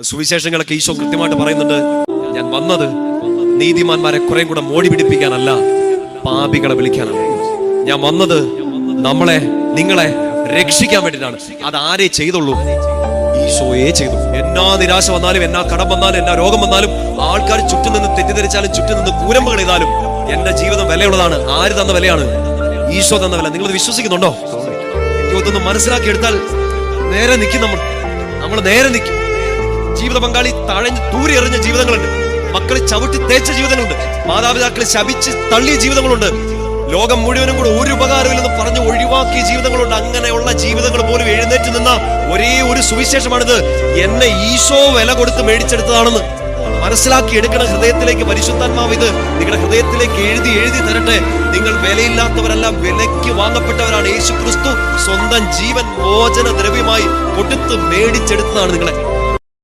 സുവിശേഷങ്ങളൊക്കെ ഈശോ കൃത്യമായിട്ട് പറയുന്നുണ്ട്, ഞാൻ വന്നത് നീതിമാന്മാരെ കുറെ കൂടെ മോടി പിടിപ്പിക്കാനല്ല, പാപികളെ വിളിക്കാനല്ല. ഞാൻ വന്നത് നിങ്ങളെ രക്ഷിക്കാൻ വേണ്ടിയിട്ടാണ്. അത് ആരേ ചെയ്തുള്ളൂ? ഈശോയെ ചെയ്തു. എന്നാ നിരാശ വന്നാലും, എന്നാ കടം വന്നാലും, എന്നാ രോഗം വന്നാലും, ആൾക്കാർ ചുറ്റും നിന്ന് തെറ്റിദ്ധരിച്ചാലും, ചുറ്റും നിന്ന് കൂരമ്പകൾ ചെയ്താലും, എന്റെ ജീവിതം വിലയുള്ളതാണ്. ആര് തന്ന വിലയാണ്? ഈശോ തന്ന വില. നിങ്ങൾ വിശ്വസിക്കുന്നുണ്ടോ? ഇതൊന്ന് മനസ്സിലാക്കി എടുത്താൽ നേരെ നിൽക്കും. നമ്മൾ നേരെ നിൽക്കും. ജീവിത പങ്കാളി തൂരി എറിഞ്ഞ ജീവിതങ്ങളുണ്ട്, മക്കളെ ചവിട്ടി തേച്ച ജീവിതങ്ങളുണ്ട്, മാതാപിതാക്കളെ ശപിച്ച് തള്ളിയ ജീവിതങ്ങളുണ്ട്, ലോകം മുഴുവനും കൂടെ ഒരു ഉപകാരമില്ലെന്ന് പറഞ്ഞ് ഒഴിവാക്കിയ ജീവിതങ്ങളുണ്ട്. അങ്ങനെയുള്ള ജീവിതങ്ങൾ പോലും എഴുന്നേറ്റ് നിന്ന ഒരേ ഒരു സുവിശേഷമാണിത്. എന്നെ ഈശോ വില കൊടുത്ത് മേടിച്ചെടുത്തതാണെന്ന് മനസ്സിലാക്കി എടുക്കണ. ഹൃദയത്തിലേക്ക് പരിശുദ്ധാത്മാവ് ഇത് നിങ്ങളുടെ ഹൃദയത്തിലേക്ക് എഴുതി തരട്ടെ. നിങ്ങൾ വിലയില്ലാത്തവരല്ല, വിലയ്ക്ക് വാങ്ങപ്പെട്ടവരാണ്. യേശു ക്രിസ്തു സ്വന്തം ജീവൻ മോചന ദ്രവ്യമായി കൊടുത്ത് മേടിച്ചെടുത്തതാണ് നിങ്ങളെ.